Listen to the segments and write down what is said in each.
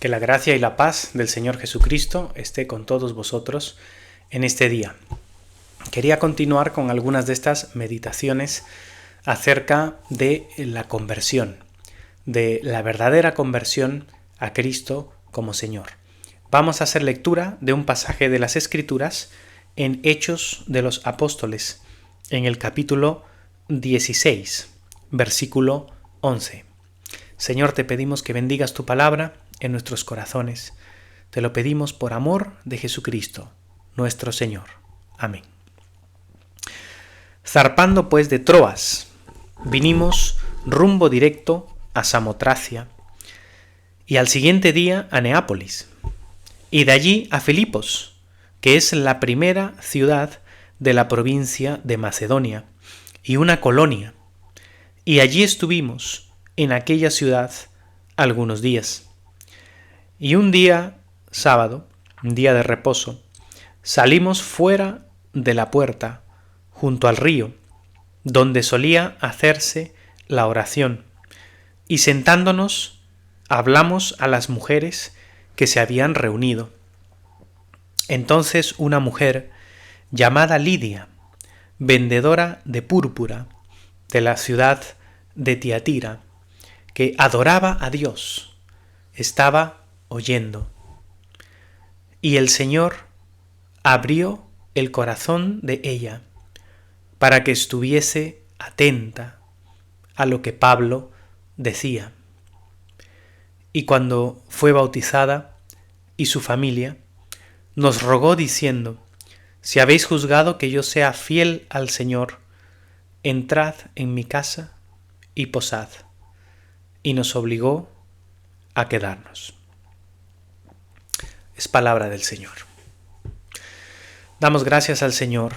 Que la gracia y la paz del Señor Jesucristo esté con todos vosotros en este día. Quería continuar con algunas de estas meditaciones acerca de la conversión, de la verdadera conversión a Cristo como Señor. Vamos a hacer lectura de un pasaje de las Escrituras en Hechos de los Apóstoles, en el capítulo 16, versículo 11. Señor, te pedimos que bendigas tu palabra en nuestros corazones. Te lo pedimos por amor de Jesucristo, nuestro Señor. Amén. Zarpando pues de Troas, vinimos rumbo directo a Samotracia y al siguiente día a Neápolis, y de allí a Filipos, que es la primera ciudad de la provincia de Macedonia y una colonia, y allí estuvimos en aquella ciudad algunos días. Y un día, sábado, un día de reposo, salimos fuera de la puerta, junto al río, donde solía hacerse la oración, y sentándonos, hablamos a las mujeres que se habían reunido. Entonces una mujer llamada Lidia, vendedora de púrpura de la ciudad de Tiatira, que adoraba a Dios, estaba oyendo. Y el Señor abrió el corazón de ella para que estuviese atenta a lo que Pablo decía. Y cuando fue bautizada y su familia, nos rogó diciendo: si habéis juzgado que yo sea fiel al Señor, entrad en mi casa y posad. Y nos obligó a quedarnos. Es palabra del Señor. Damos gracias al Señor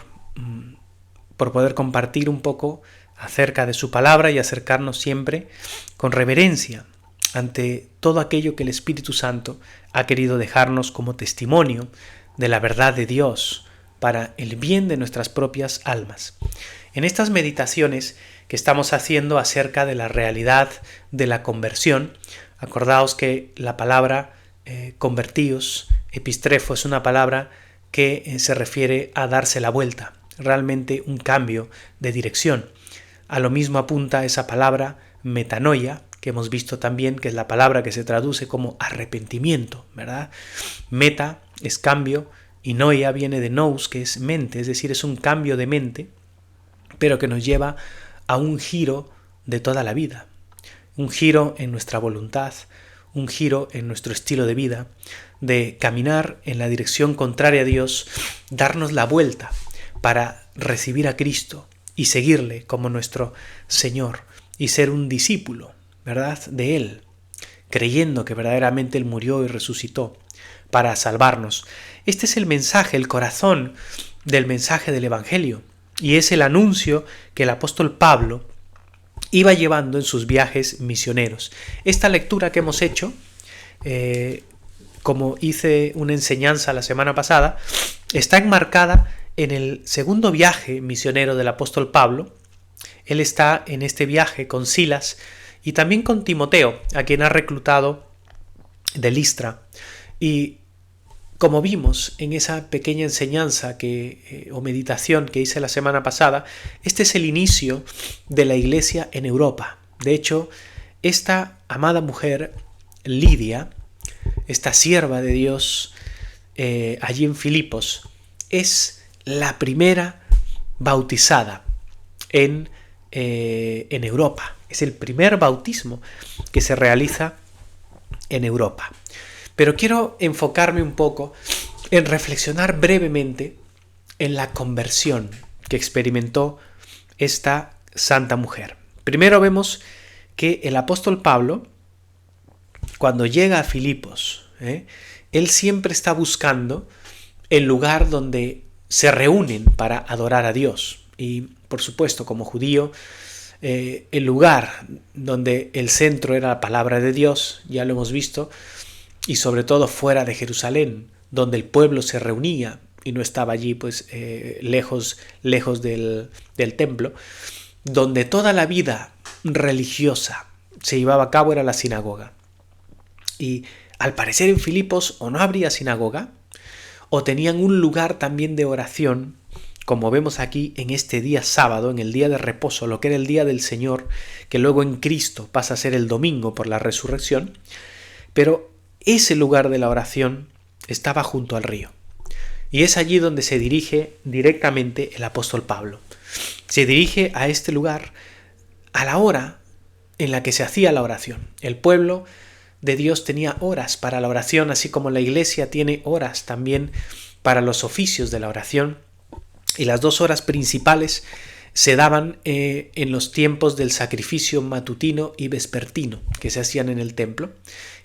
por poder compartir un poco acerca de su palabra y acercarnos siempre con reverencia ante todo aquello que el Espíritu Santo ha querido dejarnos como testimonio de la verdad de Dios para el bien de nuestras propias almas. En estas meditaciones que estamos haciendo acerca de la realidad de la conversión, acordaos que la palabra convertíos, epistrefo, es una palabra que se refiere a darse la vuelta, realmente un cambio de dirección. A lo mismo apunta esa palabra metanoia, que hemos visto también que es la palabra que se traduce como arrepentimiento, ¿verdad? Meta es cambio y noia viene de nous, que es mente, es decir, es un cambio de mente, pero que nos lleva a un giro de toda la vida, un giro en nuestra voluntad, un giro en nuestro estilo de vida, de caminar en la dirección contraria a Dios, darnos la vuelta para recibir a Cristo y seguirle como nuestro Señor y ser un discípulo, ¿verdad?, de Él, creyendo que verdaderamente Él murió y resucitó para salvarnos. Este es el mensaje, el corazón del mensaje del Evangelio, y es el anuncio que el apóstol Pablo iba llevando en sus viajes misioneros. Esta lectura que hemos hecho, como hice una enseñanza la semana pasada, está enmarcada en el segundo viaje misionero del apóstol Pablo. Él está en este viaje con Silas y también con Timoteo, a quien ha reclutado de Listra. Y como vimos en esa pequeña enseñanza o meditación que hice la semana pasada, este es el inicio de la iglesia en Europa. De hecho, esta amada mujer, Lidia, esta sierva de Dios allí en Filipos, es la primera bautizada en Europa. Es el primer bautismo que se realiza en Europa. Pero quiero enfocarme un poco en reflexionar brevemente en la conversión que experimentó esta santa mujer. Primero vemos que el apóstol Pablo, cuando llega a Filipos, él siempre está buscando el lugar donde se reúnen para adorar a Dios. Y, por supuesto, como judío, el lugar donde el centro era la palabra de Dios, ya lo hemos visto, y sobre todo fuera de Jerusalén, donde el pueblo se reunía y no estaba allí pues lejos del templo, donde toda la vida religiosa se llevaba a cabo era la sinagoga. Y al parecer en Filipos o no habría sinagoga, o tenían un lugar también de oración, como vemos aquí en este día sábado, en el día de reposo, lo que era el día del Señor, que luego en Cristo pasa a ser el domingo por la resurrección, pero ese lugar de la oración estaba junto al río. Y es allí donde se dirige directamente el apóstol Pablo. Se dirige a este lugar a la hora en la que se hacía la oración. El pueblo de Dios tenía horas para la oración, así como la iglesia tiene horas también para los oficios de la oración. Y las 2 horas principales se daban en los tiempos del sacrificio matutino y vespertino que se hacían en el templo.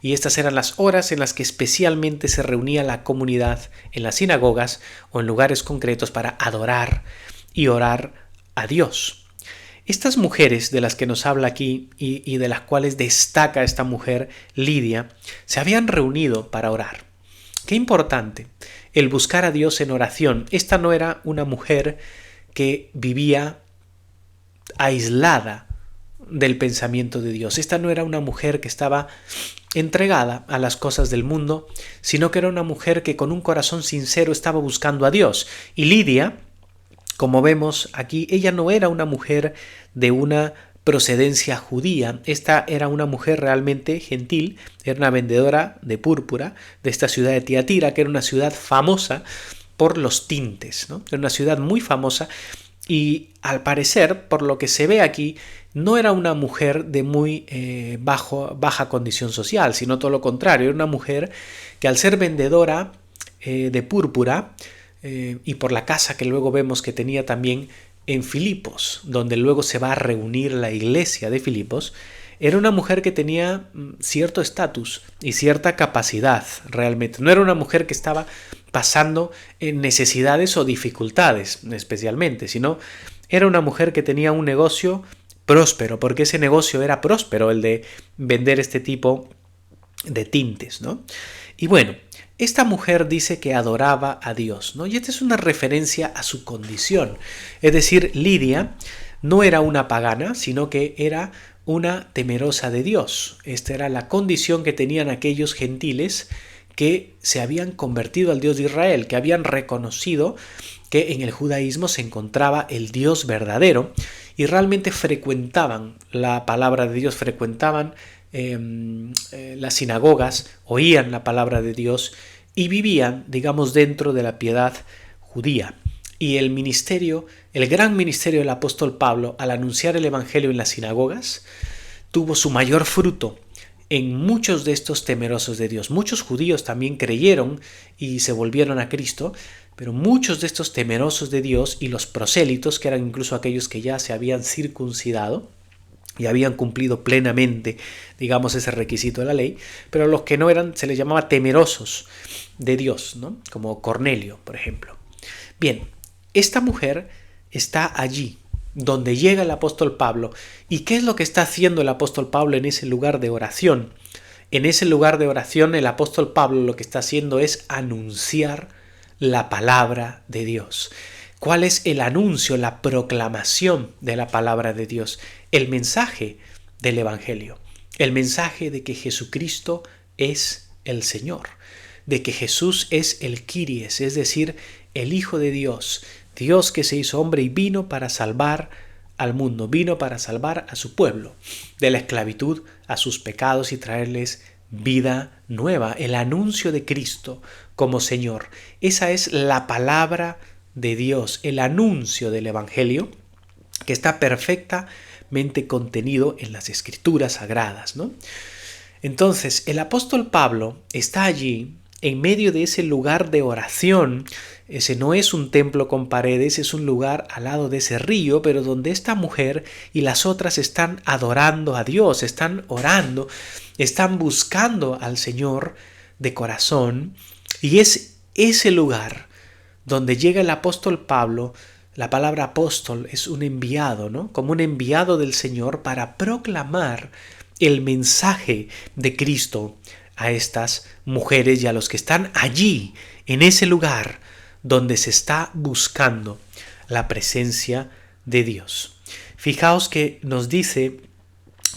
Y estas eran las horas en las que especialmente se reunía la comunidad en las sinagogas o en lugares concretos para adorar y orar a Dios. Estas mujeres de las que nos habla aquí y de las cuales destaca esta mujer, Lidia, se habían reunido para orar. Qué importante el buscar a Dios en oración. Esta no era una mujer que vivía aislada del pensamiento de Dios. Esta no era una mujer que estaba entregada a las cosas del mundo, sino que era una mujer que con un corazón sincero estaba buscando a Dios. Y Lidia, como vemos aquí, ella no era una mujer de una procedencia judía. Esta era una mujer realmente gentil, era una vendedora de púrpura de esta ciudad de Tiatira, que era una ciudad famosa por los tintes, ¿no? Era una ciudad muy famosa y al parecer, por lo que se ve aquí, no era una mujer de muy baja condición social, sino todo lo contrario, era una mujer que al ser vendedora de púrpura y por la casa que luego vemos que tenía también en Filipos, donde luego se va a reunir la iglesia de Filipos, era una mujer que tenía cierto estatus y cierta capacidad realmente. No era una mujer que estaba pasando en necesidades o dificultades especialmente, sino era una mujer que tenía un negocio próspero, porque ese negocio era próspero, el de vender este tipo de tintes, ¿no? Y bueno, esta mujer dice que adoraba a Dios, ¿no? Y esta es una referencia a su condición. Es decir, Lidia no era una pagana, sino que era una temerosa de Dios. Esta era la condición que tenían aquellos gentiles que se habían convertido al Dios de Israel, que habían reconocido que en el judaísmo se encontraba el Dios verdadero y realmente frecuentaban la palabra de Dios, frecuentaban las sinagogas, oían la palabra de Dios y vivían, digamos, dentro de la piedad judía. Y el ministerio, el gran ministerio del apóstol Pablo, al anunciar el evangelio en las sinagogas, tuvo su mayor fruto en muchos de estos temerosos de Dios. Muchos judíos también creyeron y se volvieron a Cristo, pero muchos de estos temerosos de Dios y los prosélitos, que eran incluso aquellos que ya se habían circuncidado y habían cumplido plenamente, digamos, ese requisito de la ley, pero los que no eran se les llamaba temerosos de Dios, ¿no? Como Cornelio, por ejemplo. Bien, esta mujer está allí, donde llega el apóstol Pablo. ¿Y qué es lo que está haciendo el apóstol Pablo en ese lugar de oración? En ese lugar de oración el apóstol Pablo lo que está haciendo es anunciar la palabra de Dios. ¿Cuál es el anuncio, la proclamación de la palabra de Dios? El mensaje del Evangelio, el mensaje de que Jesucristo es el Señor, de que Jesús es el Kyries, es decir, el Hijo de Dios, Dios que se hizo hombre y vino para salvar al mundo, vino para salvar a su pueblo de la esclavitud a sus pecados y traerles vida nueva, el anuncio de Cristo como Señor. Esa es la palabra de Dios, el anuncio del Evangelio que está perfectamente contenido en las Escrituras sagradas, ¿no? Entonces, el apóstol Pablo está allí en medio de ese lugar de oración. Ese no es un templo con paredes, es un lugar al lado de ese río, pero donde esta mujer y las otras están adorando a Dios, están orando, están buscando al Señor de corazón. Y es ese lugar donde llega el apóstol Pablo. La palabra apóstol es un enviado, ¿no? Como un enviado del Señor para proclamar el mensaje de Cristo a estas mujeres y a los que están allí, en ese lugar donde se está buscando la presencia de Dios. Fijaos que nos dice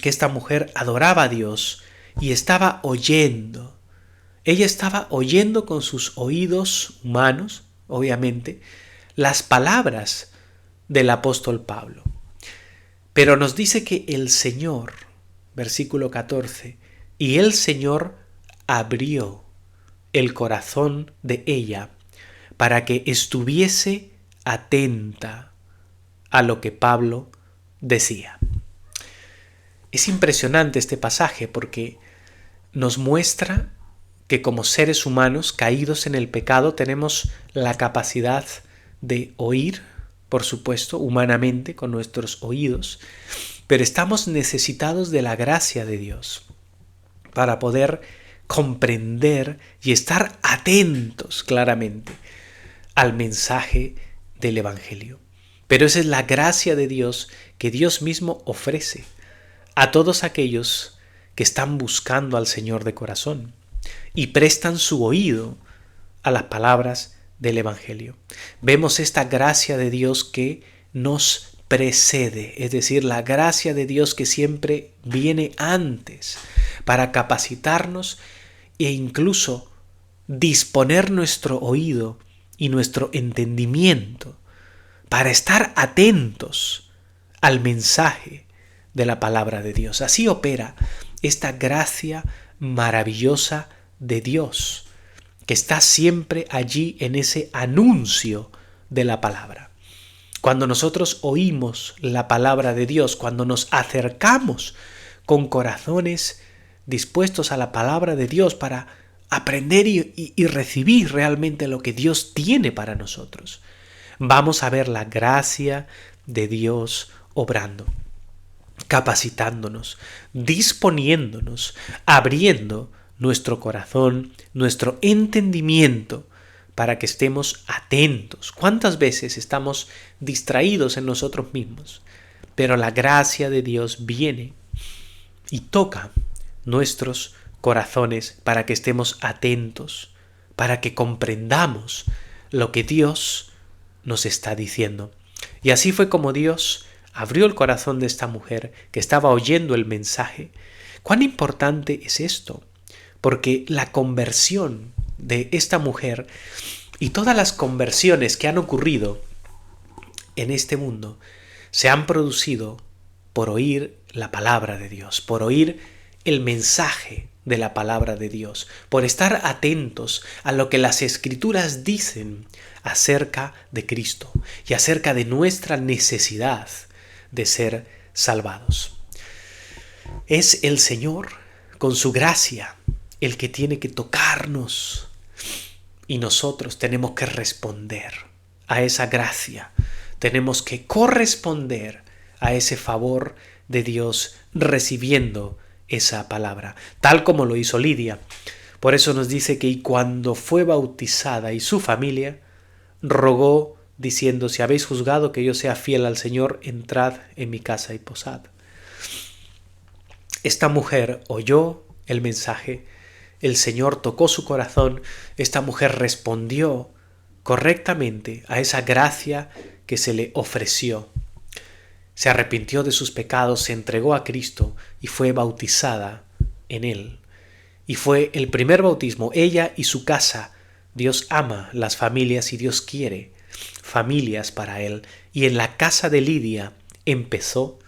que esta mujer adoraba a Dios y estaba oyendo. Ella estaba oyendo con sus oídos humanos, obviamente, las palabras del apóstol Pablo. Pero nos dice que el Señor, versículo 14, y el Señor abrió el corazón de ella para que estuviese atenta a lo que Pablo decía. Es impresionante este pasaje porque nos muestra que como seres humanos caídos en el pecado tenemos la capacidad de oír, por supuesto, humanamente con nuestros oídos, pero estamos necesitados de la gracia de Dios para poder comprender y estar atentos claramente al mensaje del Evangelio. Pero esa es la gracia de Dios que Dios mismo ofrece a todos aquellos que están buscando al Señor de corazón y prestan su oído a las palabras del Evangelio. Vemos esta gracia de Dios que nos precede, es decir, la gracia de Dios que siempre viene antes para capacitarnos e incluso disponer nuestro oído y nuestro entendimiento para estar atentos al mensaje de la palabra de Dios. Así opera esta gracia maravillosa de Dios, que está siempre allí en ese anuncio de la palabra. Cuando nosotros oímos la palabra de Dios, cuando nos acercamos con corazones dispuestos a la palabra de Dios para aprender y recibir realmente lo que Dios tiene para nosotros, vamos a ver la gracia de Dios obrando, capacitándonos, disponiéndonos, abriendo nuestro corazón, nuestro entendimiento, para que estemos atentos. ¿Cuántas veces estamos distraídos en nosotros mismos? Pero la gracia de Dios viene y toca nuestros corazones para que estemos atentos, para que comprendamos lo que Dios nos está diciendo. Y así fue como Dios abrió el corazón de esta mujer que estaba oyendo el mensaje. ¿Cuán importante es esto? Porque la conversión de esta mujer y todas las conversiones que han ocurrido en este mundo se han producido por oír la palabra de Dios, por oír el mensaje de la palabra de Dios, por estar atentos a lo que las Escrituras dicen acerca de Cristo y acerca de nuestra necesidad de ser salvados. Es el Señor, con su gracia, el que tiene que tocarnos y nosotros tenemos que responder a esa gracia, tenemos que corresponder a ese favor de Dios recibiendo esa palabra, tal como lo hizo Lidia. Por eso nos dice que y cuando fue bautizada y su familia, rogó diciendo: si habéis juzgado que yo sea fiel al Señor, entrad en mi casa y posad. Esta mujer oyó el mensaje, el Señor tocó su corazón, esta mujer respondió correctamente a esa gracia que se le ofreció. Se arrepintió de sus pecados, se entregó a Cristo y fue bautizada en Él. Y fue el primer bautismo, ella y su casa. Dios ama las familias y Dios quiere familias para Él. Y en la casa de Lidia empezó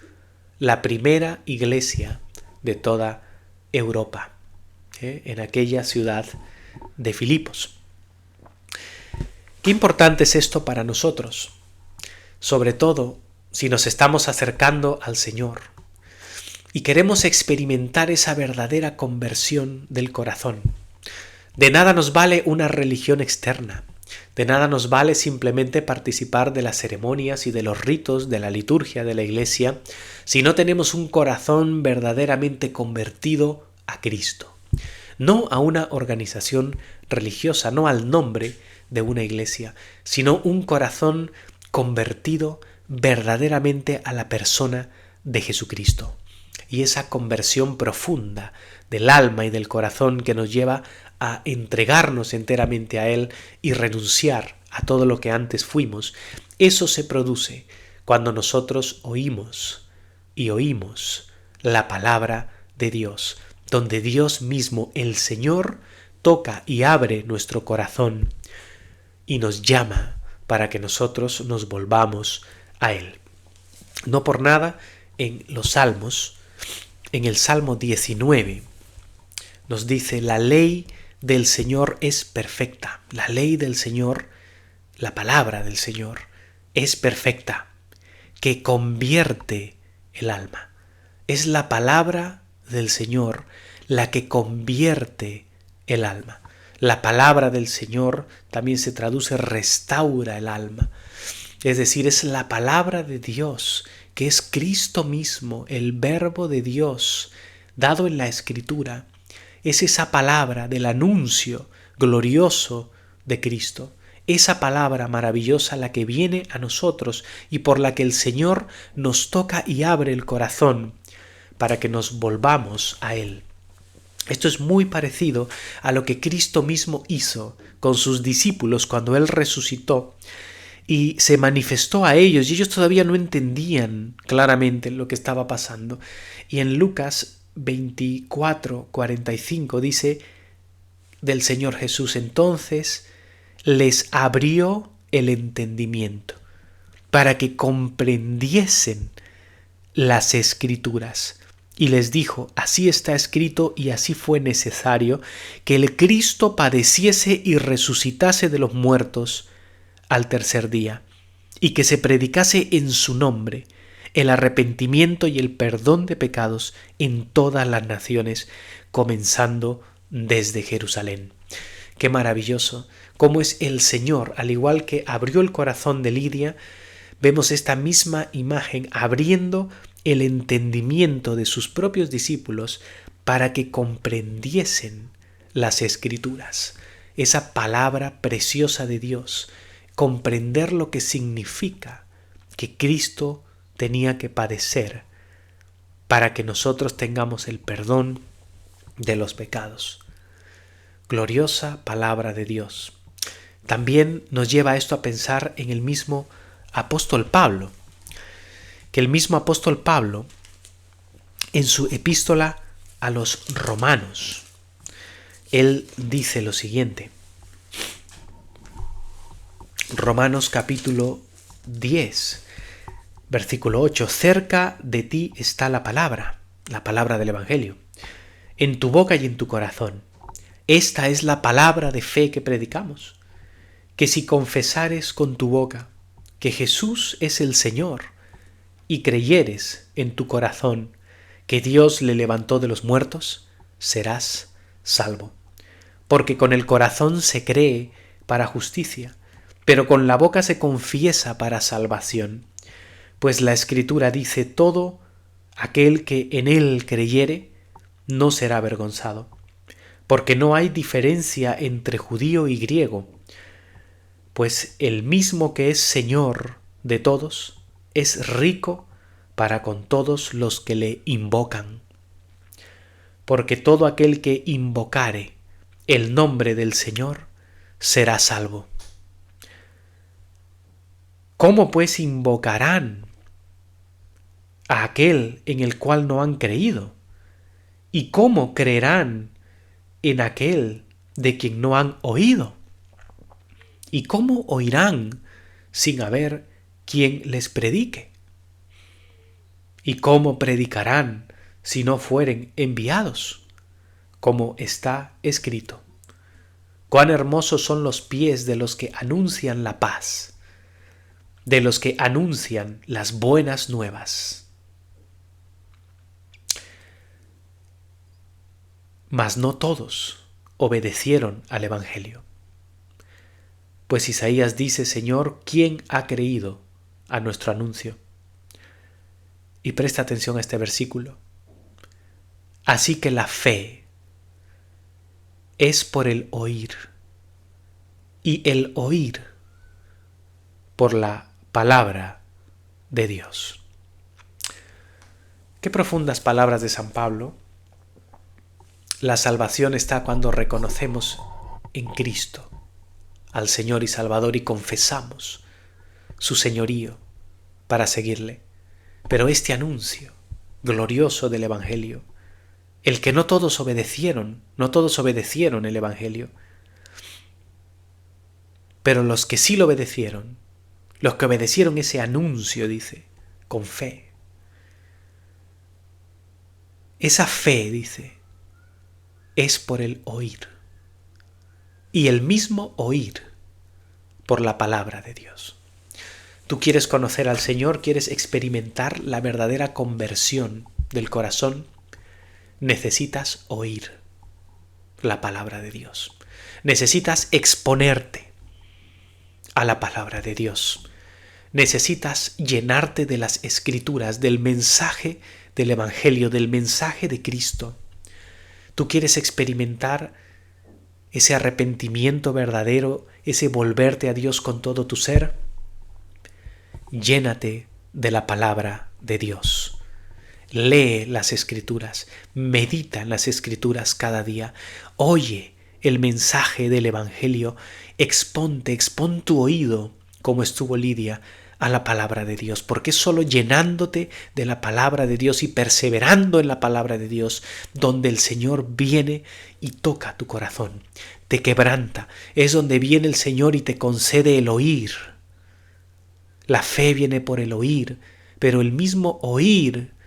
la primera iglesia de toda Europa, en aquella ciudad de Filipos. Qué importante es esto para nosotros, sobre todo si nos estamos acercando al Señor y queremos experimentar esa verdadera conversión del corazón. De nada nos vale una religión externa, de nada nos vale simplemente participar de las ceremonias y de los ritos de la liturgia de la Iglesia si no tenemos un corazón verdaderamente convertido a Cristo. No a una organización religiosa, no al nombre de una iglesia, sino un corazón convertido verdaderamente a la persona de Jesucristo. Y esa conversión profunda del alma y del corazón que nos lleva a entregarnos enteramente a Él y renunciar a todo lo que antes fuimos, eso se produce cuando nosotros oímos la palabra de Dios. donde Dios mismo, el Señor, toca y abre nuestro corazón y nos llama para que nosotros nos volvamos a Él. No por nada, en los Salmos, en el Salmo 19, nos dice: la ley del Señor es perfecta. La ley del Señor, la palabra del Señor, es perfecta, que convierte el alma. Es la palabra del Señor la que convierte el alma. La palabra del Señor también se traduce restaura el alma. Es decir, es la palabra de Dios, que es Cristo mismo, el Verbo de Dios, dado en la Escritura. Es esa palabra del anuncio glorioso de Cristo. Esa palabra maravillosa la que viene a nosotros y por la que el Señor nos toca y abre el corazón para que nos volvamos a Él. Esto es muy parecido a lo que Cristo mismo hizo con sus discípulos cuando Él resucitó y se manifestó a ellos, y ellos todavía no entendían claramente lo que estaba pasando. Y en Lucas 24:45 dice del Señor Jesús: entonces les abrió el entendimiento para que comprendiesen las Escrituras. Y les dijo: así está escrito y así fue necesario que el Cristo padeciese y resucitase de los muertos al tercer día, y que se predicase en su nombre el arrepentimiento y el perdón de pecados en todas las naciones, comenzando desde Jerusalén. Qué maravilloso cómo es el Señor, al igual que abrió el corazón de Lidia, vemos esta misma imagen abriendo el entendimiento de sus propios discípulos para que comprendiesen las Escrituras, esa palabra preciosa de Dios, comprender lo que significa que Cristo tenía que padecer para que nosotros tengamos el perdón de los pecados. Gloriosa palabra de Dios. También nos lleva esto a pensar en el mismo apóstol Pablo, que el mismo apóstol Pablo, en su epístola a los romanos, él dice lo siguiente. Romanos capítulo 10, versículo 8: cerca de ti está la palabra del Evangelio, en tu boca y en tu corazón. Esta es la palabra de fe que predicamos, que si confesares con tu boca que Jesús es el Señor y creyeres en tu corazón que Dios le levantó de los muertos, serás salvo. Porque con el corazón se cree para justicia, pero con la boca se confiesa para salvación. Pues la Escritura dice: todo aquel que en él creyere no será avergonzado. Porque no hay diferencia entre judío y griego, pues el mismo que es Señor de todos es rico para con todos los que le invocan. Porque todo aquel que invocare el nombre del Señor será salvo. ¿Cómo pues invocarán a aquel en el cual no han creído? ¿Y cómo creerán en aquel de quien no han oído? ¿Y cómo oirán sin haber quien les predique? ¿Y cómo predicarán si no fueren enviados? Como está escrito: cuán hermosos son los pies de los que anuncian la paz, de los que anuncian las buenas nuevas. Mas no todos obedecieron al Evangelio. Pues Isaías dice: Señor, ¿quién ha creído a nuestro anuncio? Y presta atención a este versículo. Así que la fe es por el oír, y el oír por la palabra de Dios. Qué profundas palabras de San Pablo. La salvación está cuando reconocemos en Cristo al Señor y Salvador y confesamos su señorío para seguirle. Pero este anuncio glorioso del Evangelio el que no todos obedecieron el Evangelio. Pero los que sí lo obedecieron, los que obedecieron ese anuncio, dice, con fe. Esa fe, dice, es por el oír. Y el mismo oír por la palabra de Dios. Tú quieres conocer al Señor, quieres experimentar la verdadera conversión del corazón, necesitas oír la palabra de Dios. Necesitas exponerte a la palabra de Dios. Necesitas llenarte de las Escrituras, del mensaje del Evangelio, del mensaje de Cristo. Tú quieres experimentar ese arrepentimiento verdadero, ese volverte a Dios con todo tu ser. Llénate de la palabra de Dios. Lee las Escrituras, medita en las Escrituras cada día, oye el mensaje del Evangelio, expón tu oído, como estuvo Lidia, a la palabra de Dios, porque es solo llenándote de la palabra de Dios y perseverando en la palabra de Dios donde el Señor viene y toca tu corazón, te quebranta, es donde viene el Señor y te concede el oír. La fe viene por el oír, pero el mismo oír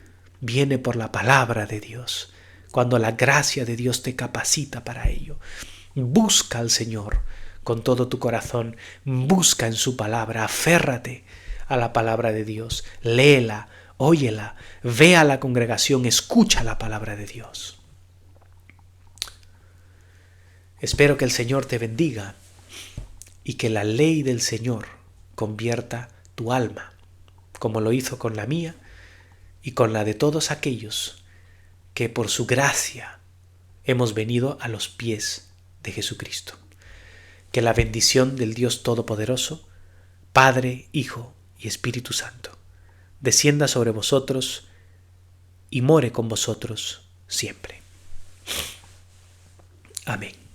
viene por la palabra de Dios, cuando la gracia de Dios te capacita para ello. Busca al Señor con todo tu corazón, busca en su palabra, aférrate a la palabra de Dios, léela, óyela, ve a la congregación, escucha la palabra de Dios. Espero que el Señor te bendiga y que la ley del Señor convierta tu alma, como lo hizo con la mía y con la de todos aquellos que por su gracia hemos venido a los pies de Jesucristo. Que la bendición del Dios Todopoderoso, Padre, Hijo y Espíritu Santo, descienda sobre vosotros y more con vosotros siempre. Amén.